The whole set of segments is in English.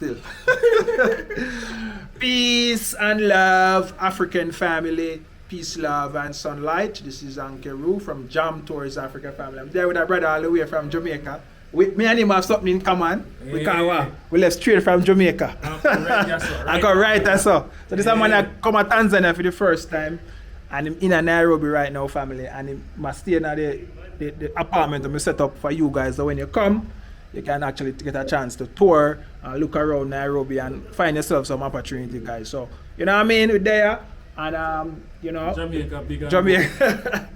Still. Peace and love, African family. Peace, love, and sunlight. This is Uncle Roo from Jam Tours Africa family. I'm there with a brother all the way from Jamaica. Me and him have something in common. We can't we left straight from Jamaica. I got right as so. So this man that come to Tanzania for the first time. And I'm in a Nairobi right now, family. And he must stay in the apartment that we set up for you guys. So when you come, you can actually get a chance to tour, look around Nairobi and find yourself some opportunity, guys. So, you know what I mean? We're there. And, you know. Jamaica, big Jamaica.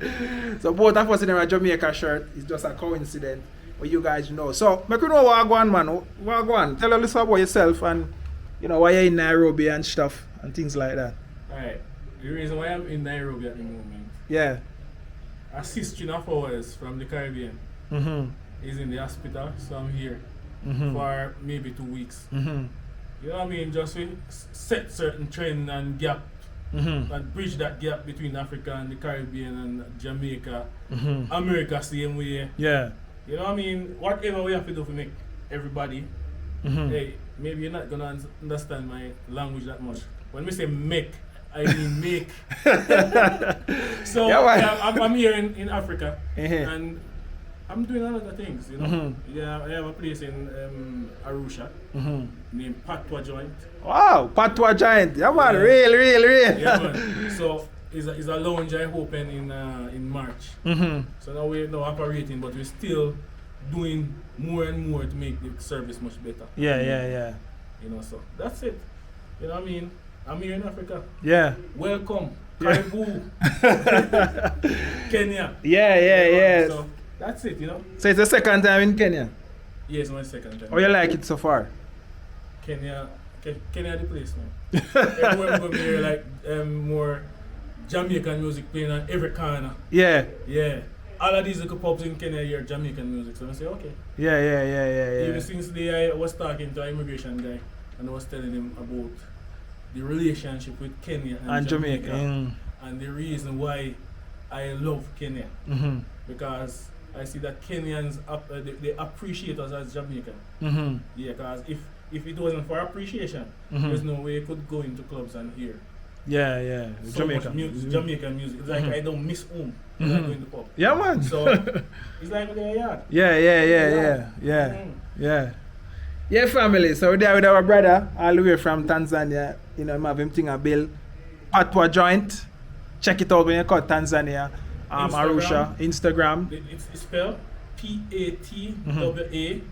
So both of us in a Jamaica shirt. It's just a coincidence. But you guys know. So, make you know what go on, man. What go on. Tell us a little about yourself and, you know, why you're in Nairobi and stuff and things like that. Alright. The reason why I'm in Nairobi at the moment. Yeah. A sister of ours from the Caribbean is in the hospital, so I'm here for maybe 2 weeks. You know what I mean? Just to set certain trend and gap and bridge that gap between Africa and the Caribbean and Jamaica, America same way. Yeah. You know what I mean? Whatever we have to do to make everybody, hey, maybe you're not gonna understand my language that much. When we say make, I mean make. So yeah, I'm here in Africa and I'm doing a lot of things, you know. Yeah, I have a place in Arusha named Patwa Joint. Wow, Patwa Joint. Yeah, man, real. Yeah, man. So it's a lounge I open in March. So now we're now operating, but we're still doing more and more to make the service much better. Yeah. You know, so that's it. You know what I mean? I'm here in Africa. Yeah. Welcome. Karibu. Kenya. Yeah. So that's it, you know. So it's the second time in Kenya? Yes, my second time. How you like it so far? Kenya the place, man. Everywhere we go here, like more Jamaican music playing on every corner. Yeah. All of these little pubs in Kenya hear Jamaican music, so I say, okay. Yeah. Even since the day I was talking to an immigration guy and I was telling him about the relationship with Kenya and Jamaica and the reason why I love Kenya. Because I see that Kenyans they appreciate us as Jamaican. Yeah, because if it wasn't for appreciation, there's no way I could go into clubs and hear. Yeah. So Jamaica. much music, Jamaican music. It's like I don't miss home when I go in the pub. Yeah, man. So it's like their yard. Yeah. Yeah, family. So we're there with our brother all the way from Tanzania. You know, I'm having thing a bill. Patwa Joint. Check it out when you call Tanzania. Arusha. Instagram. It's spelled Patwajoint.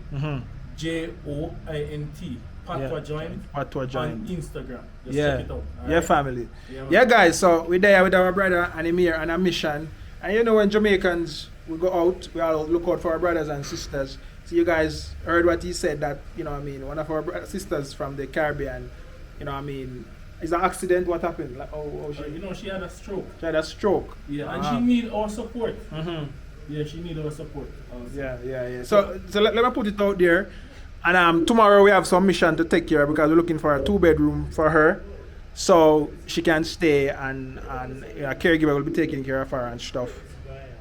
Patwa Joint. Patwa Joint. On Instagram. Just check it out. Yeah, family. Yeah, guys. So we're there with our brother and him here on a mission. And you know, when Jamaicans we go out, we all look out for our brothers and sisters. So you guys heard what he said, that, you know what I mean, one of our sisters from the Caribbean, you know what I mean, is an accident. What happened? Like, she, you know, she had a stroke. She had a stroke. Yeah, and she need our support. Yeah, she need our support also. Yeah. So let me put it out there. And tomorrow we have some mission to take care of because we're looking for a 2-bedroom for her. So she can stay and you know, a caregiver will be taking care of her and stuff.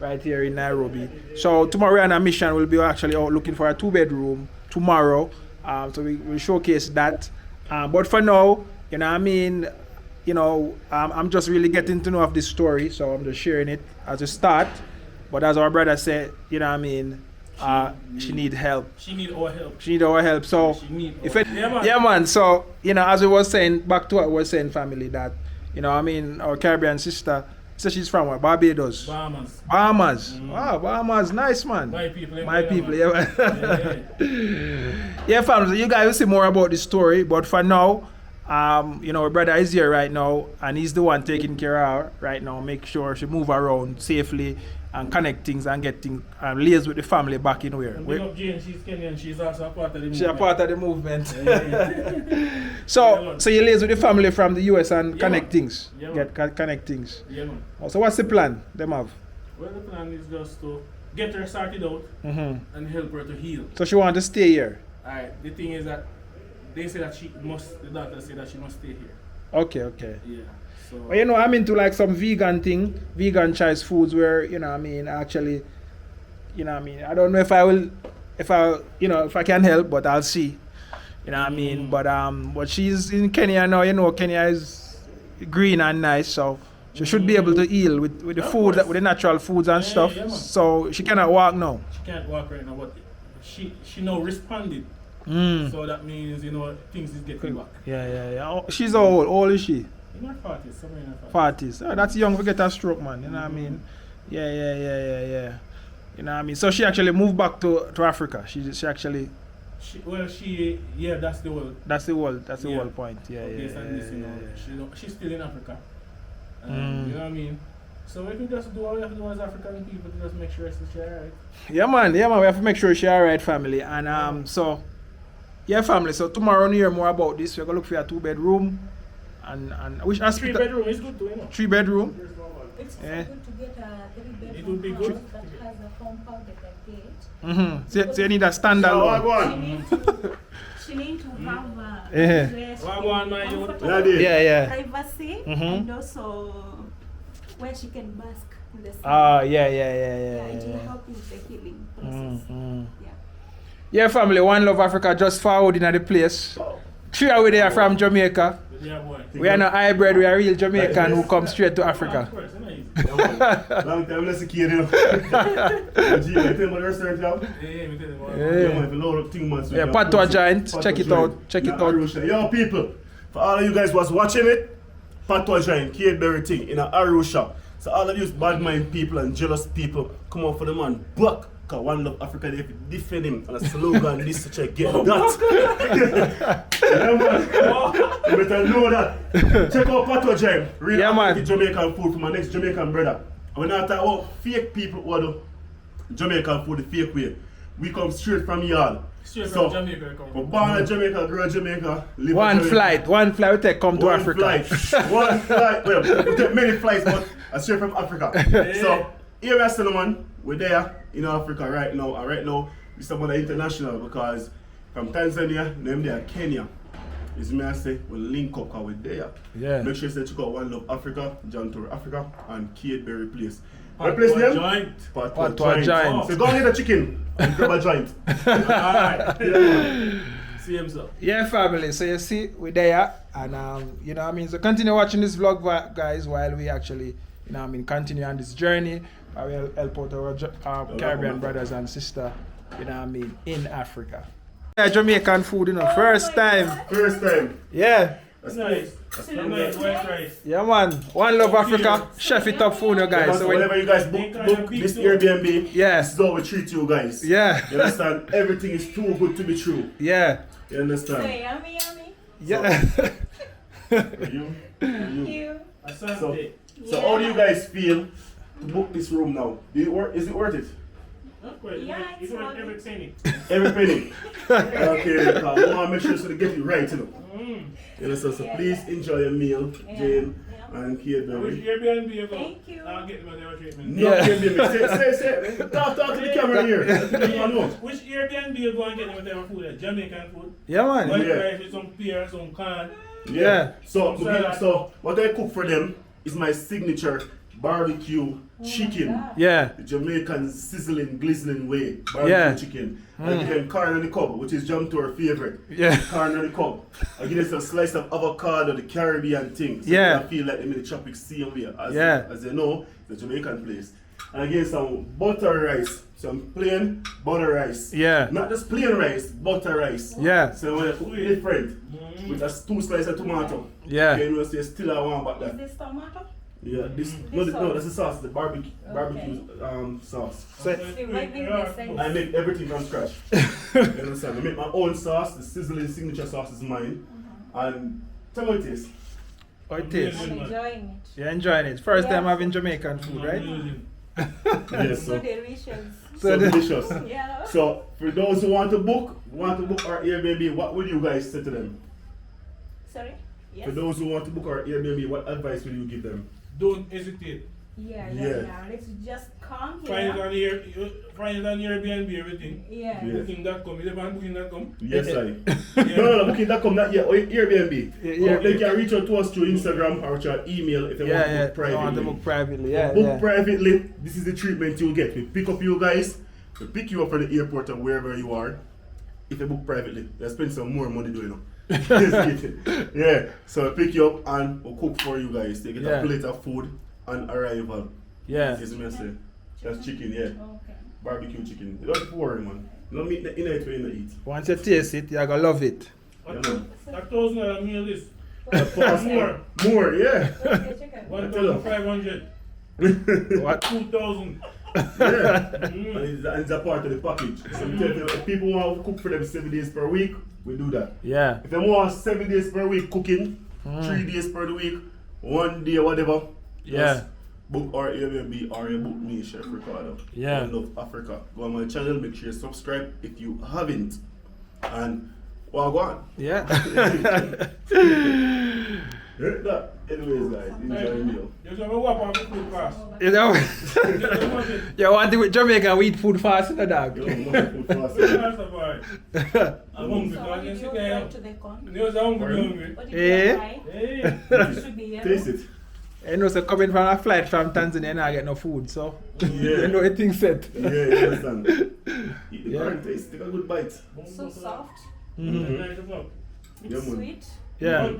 Right here in Nairobi. So tomorrow we're on a mission. We'll be actually out looking for a 2-bedroom tomorrow. So we'll showcase that. But for now, you know what I mean, you know, I'm just really getting to know of this story. So I'm just sharing it as a start. But as our brother said, you know what I mean, she need help. She need our help. So yeah, man. So, you know, as we was saying, back to what we were saying, family, that, you know what I mean, our Caribbean sister, so she's from what? Barbados? Bahamas. Wow, Bahamas, nice, man. My people, yeah. Yeah, fam, so you guys will see more about the story, but for now, you know, our brother is here right now, and he's the one taking care of her right now, make sure she move around safely and connect things and get things and liaise with the family back in where. Jane, she's Kenyan, she's also a part of the movement. She's a part of the movement. So you liaise with the family from the US and connect things. Connect things. Yeah, man. So what's the plan them have? Well, the plan is just to get her started out and help her to heal. So she wants to stay here? Alright, the thing is that they say that the doctor say that she must stay here. Okay. Yeah. So, well, you know, I'm into like some vegan choice foods where, you know what I mean, actually, you know what I mean, I don't know if I can help, but I'll see. You know what I mean? But she's in Kenya now. You know, Kenya is green and nice, so she should be able to heal with the food, with the natural foods and stuff. Yeah, man. So she cannot walk now. She can't walk right now, but she now responded. So that means, you know, things is getting back. Yeah. Oh, she's how old? How old is she? In her 40s, somewhere in her 40s. Oh, that's young to get a stroke, man. You know what I mean? Yeah. You know what I mean? So she actually moved back to Africa. She actually. Yeah, that's the whole. That's the whole point. Yeah. She's still in Africa. You know what I mean? So we can just do what we have to do as African people to just make sure she's alright. Yeah, man. We have to make sure she's alright, family. And so, yeah, family. So tomorrow we hear more about this. We're gonna look for a 2-bedroom, and which hospital? 3-bedroom is good too, you know. 3-bedroom. It's also good to get a 3-bedroom It would be house good. that has a compound at the gate. So you need a standard So one. what one? She needs to have a Yeah. place What with one, my youth? comfortable Yeah. privacy and also where she can bask in the sun. Yeah. It will help with the healing process. Yeah, family. One Love Africa just forward in the place. 3 away there from Jamaica. Yeah, boy. We are not hybrid. We are real Jamaican who come straight to Africa. Of course, it's not easy. Long time let's kid, you know. Gee, you tell me about the restaurant, yeah? Yeah, me tell you what. Yeah. Yeah, man, if you load up thing, man. So Yeah, you Patois can- Giant. Patois Check it Giant. out. Check it Not out. Arusha. Yo, people, for all of you guys was watching it, Patois Giant, Cadbury thing in Arusha. So all of you bad mind people and jealous people, come on for the man back. Cause One Love Africa, they defend him and a slogan this to check get that. Yeah, man. You better know that. Check out Patois Giant. Real Yeah, man. authentic Jamaican food for my next Jamaican brother. And we're not talking about fake people who do Jamaican food the fake way. We come straight from yard. Straight So, from Jamaica, come. we're born in Jamaica, grew in Jamaica, live One in Jamaica. flight we take come to One Africa. flight. One flight. Well, we take many flights, but straight from Africa. So, here we are, Solomon. We're there in Africa right now. And right now, we're somewhat international because from Tanzania, them there, Kenya. Is me I say, we'll link up because we're there. Yeah. Make sure you check out One Love Africa, John Tour Africa, and Cadbury Place. Patois What place name? Giant. Patois Giant. So go and get a chicken and grab a joint. Alright. Yeah, See himself. Yeah, family. So you see, we're there, and you know what I mean. So continue watching this vlog, guys, while we actually, you know what I mean, continue on this journey. I will help out our Caribbean brothers and sisters, you know what I mean, in Africa. Yeah, Jamaican food, you know, first time. First time. Yeah. That's nice. That's nice. White rice. Yeah, man. One Love Africa. Chef it up for you guys. So whenever you guys book this Airbnb, Yeah. this is how we treat you guys. Yeah. You understand? Everything is too good to be true. Yeah. You understand? Say yummy, yummy. Yeah. You. Thank you. Asante. So how do you guys feel to book this room now? Is it worth it? Not quite. Yeah, It's it's worth worth every it. penny. Every penny. Okay, because we want to make sure so they get it right, you know. You understand? So please enjoy your meal, Jane and Which Cadbury. Airbnb you go? Thank you. I'll get them a treatment. No, Yeah. say. Talk to the camera here. I know. Which Airbnb you go and get them with their food? Jamaican food? Yeah, man. White Yeah. rice with some pear, some corn. Yeah. So what I cook for them is my signature barbecue chicken. God. Yeah. The Jamaican sizzling, glistening way. Barbecue Yeah. chicken. I give them corn on the cob, which is Jump to our favorite. Yeah. Corn on the cob. I give them some slice of avocado, the Caribbean thing. So Yeah. I feel like I'm in the tropics same way. Yeah. As you know, the Jamaican place. And again, some butter rice. Some plain butter rice. Yeah. Not just plain rice, butter rice. Yeah. So when I cook it different, with just 2 slices of tomato. Yeah. You know, say still I want back Is that. this tomato? Yeah, no, that's the sauce, the barbecue sauce. So, See, right in the sense. I make everything from scratch. You understand? I make my own sauce. The sizzling signature sauce is mine. And tell me what it is. how it tastes? I'm enjoying it. You're enjoying it. First time Yeah. having Jamaican food, right? Yes, So so, delicious. so delicious. Yeah. So for those who want to book our Airbnb, what would you guys say to them? Sorry? Yes. For those who want to book our Airbnb, what advice will you give them? Don't hesitate. Yeah. Let's just come Find it here. find it on Airbnb, everything. Yeah. Yeah. Booking.com. Is it on booking.com? Yes, I. Yeah. No, booking.com, not yet. Airbnb. Yeah, They can reach out to us through Instagram or through our email if they want to book I want to privately. book privately. Yeah. Book Yeah. privately. This is the treatment you'll get. We pick up you guys, we pick you up from the airport or wherever you are. if you book privately, you spend some more money doing it. Yeah, so I pick you up and we'll cook for you guys. They get a plate of food on arrival. Yeah. Yes, me say. That's chicken, yeah. Okay. Barbecue chicken. You don't worry, man. You don't meet the inner it when you eat. Once you taste it, you're gonna love it. Yeah, man. $1,000 meal this. More, yeah. Okay, chicken. 1,500. What? 2,000. Yeah. And it's a part of the package. So we tell you, if people want to cook for them 7 days per week, we do that. Yeah. If they want 7 days per week cooking, 3 days per week, 1 day, whatever, Yeah. just book our Airbnb or you book me, Chef Ricardo. Yeah. I love Africa. Go on my channel, make sure you subscribe if you haven't. And well, go on. Yeah. That. Anyways, guys, enjoy the meal. Just have a whop on the food fast. You know, Just want it. you want to with Jamaican, we eat food fast, you know, dog. Yo, man, food fast. Fast about it. I'm hungry, So so I what can did sit you there. try to the corn? You know, I'm hungry. What did Eh? you try? Hey. It should be yellow. Taste it. You know, so coming from a flight from Tanzania and I get no food, so Yeah. you know everything set. Yeah, you understand. Eat the Yeah. current taste, take a good bite. So soft. Mhm. Yeah, It's man. sweet. Yeah.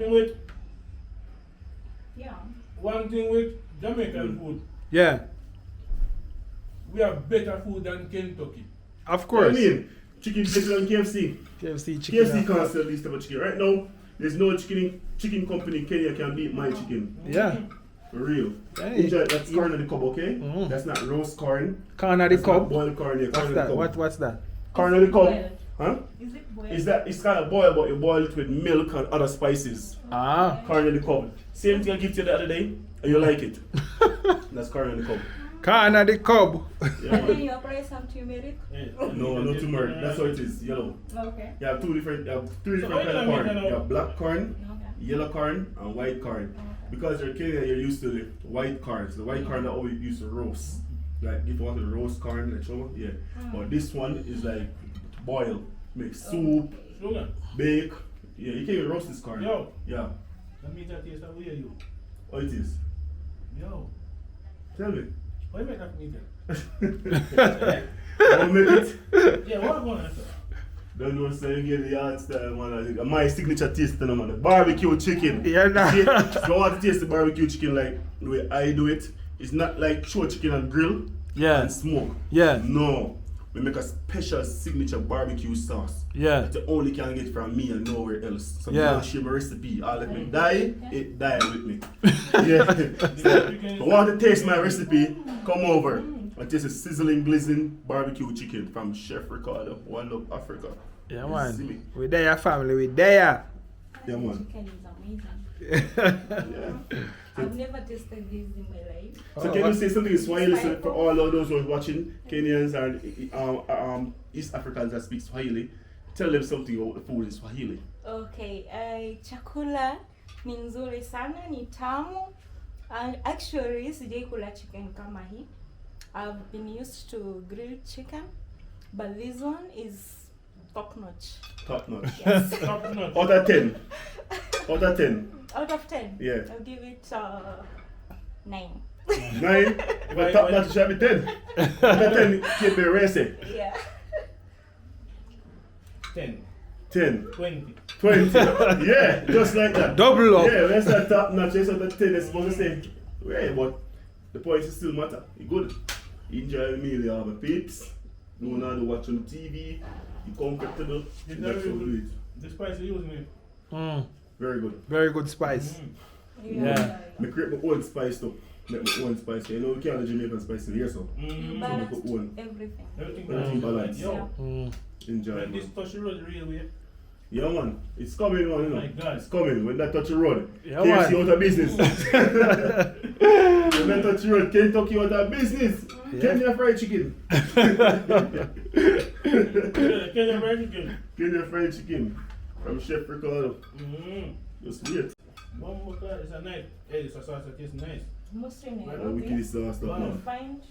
Yeah. One thing with Jamaican food, Yeah. we have better food than Kentucky. Of What course. I mean, chicken better than KFC. KFC chicken. KFC can't sell this type of chicken. Right now, there's no chicken company in Kenya can beat my chicken. Yeah. For real. Yeah, Enjoy, that's corn on the cob, okay? Mhm. That's not roast corn. Corn of the That's not cob. boiled corn, yeah, corn What's on the that? cob. What's that? Corn Is on the it cob. boiled? Huh? Is it boiled? Is that, it's kind of boiled, but you boil it with milk and other spices. Ah. Corn on the cob. Same thing I give to you the other day, and you like it. That's corn on the cob. Corn of the cob. Yeah, And then man. you apply some turmeric? No, no turmeric. That's how it is, yellow. Okay. You have three different So kinds of corn. why not You have black corn, Okay. yellow corn, and white corn. Because you're Kenyan, you're used to the white corn. So the white corn that always used to roast. Like if you want to roast corn, like show, yeah. But this one is like boil, make soup, Sugar. bake. Yeah, you can't even roast this corn. Yo. Yeah. Let me just taste how weird you. What it is? Yo. Tell me. Why you make that for me then? I'll make it. Yeah, what going on? Don't know, so you get the yard style, man. I think my signature taste, you know, man. The barbecue chicken. Yeah, nah. See, if you want to taste the barbecue chicken like the way I do it, it's not like show chicken and grill Yeah. and smoke. Yeah. No. We make a special signature barbecue sauce. Yeah. That you only can get from me and nowhere else. So Yeah. I'm gonna share my recipe. I'll let me die, it die with me. Yeah. So, if you want to taste my recipe, come over and taste the sizzling, glazing barbecue chicken from Chef Ricardo. One Love Africa. Yeah, You see man. me? We there, family. We there. Yeah, man. Chicken is amazing. Yeah. I've never tasted this in my life. So Oh, can you what- say something in Swahili so for all of those who are watching, Kenyans and East Africans that speak Swahili? Tell them something about the food in Swahili. Okay, chakula ni nzuri sana, ni tamu. Actually, sijai kula chicken kama hii. I've been used to grilled chicken, but this one is top notch. Top notch. Yes. Top notch. Out of 10. Out of 10. Out of 10, Yeah. I'll give it 9. 9. If I top notch, it should be 10. Out of 10, keep it racing. Yeah. 10, 10. 20. 20. Yeah, just like that. Double up. Yeah, that's that top notch. That's out of 10. It's supposed to say, yeah, but the points still matter. You good. You enjoy the meal, you have a peeps. You don't have to watch on TV. You comfortable. It's That's how very we do it. The spice you use me. Mm. Very good. Very good spice. Yeah. I create my own spice though. Make my own spice. You know, we can't have Jamaican spice in here, so. You Mm. balanced put one. everything. Everything Everything balanced. Yo, Mm. Enjoy when it, this man. touch the road the real way. Yeah, man. It's coming, man. You know. My God. It's coming. When that touch the road, Yeah, KFC man. out of business. When that touch the road, Kentucky out of business. Yeah. Kenya fried chicken. Kenya fried chicken. Kenya fried chicken from Chef Ricardo. Mm. Just wait. One more time, it's a nice. Hey, it's a sauce that tastes nice. Mostly in We Nairobi, kill this sauce stuff Wow. you now. find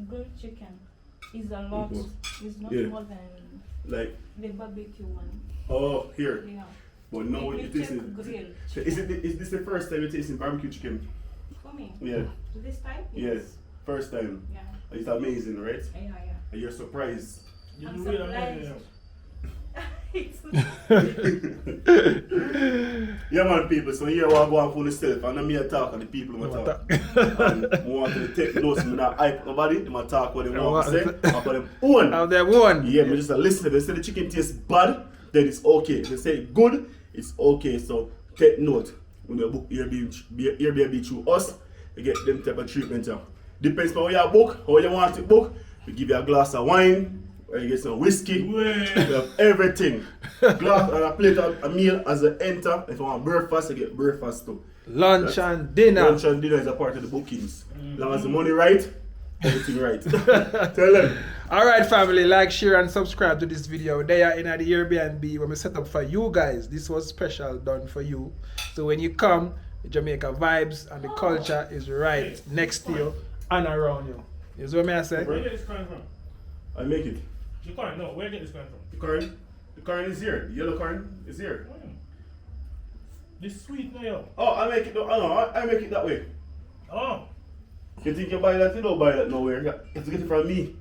grilled chicken is a lot. course. It's not Yeah. more than Like, the barbecue one. oh, here. Yeah. But now what you You check tasting? grilled Is this the first time you're tasting barbecue chicken? for me. Yeah. This type? Yes. First time. Yeah. It's amazing, right? Yeah. And you're surprised. You I'm do real amazing. surprised. Yeah, man, people. So here we go on for myself, and I'm here talk and the people who talk. And we want to take notes. I'm not hype nobody. They might talk what they want to say about them own. Of them one. Yeah, me just a listen. If they say the chicken tastes bad, then it's okay. If they say good, it's okay. So take note. When you book Airbnb through us, you get them type of treatment. Depends on how you book, how you want to book. We give you a glass of wine. Or you get some whiskey, you have everything. Glass and a plate of a meal as you enter. If you want breakfast, you get breakfast too. Lunch and dinner. Lunch and dinner is a part of the bookings. As long as the money right, everything right. Tell them. Alright family, like, share and subscribe to this video. They are in the Airbnb when we set up for you guys. This was special done for you. So when you come, the Jamaica vibes and the culture is right next to you and around you. You see what I say? Where you get this current from? I make it. The current? No, where you get this current from? The current is here. The yellow current is here. This sweet now, yo. Oh, I make it. No, I make it that way. Oh. You think you buy that? You don't buy that nowhere. You have to get it from me.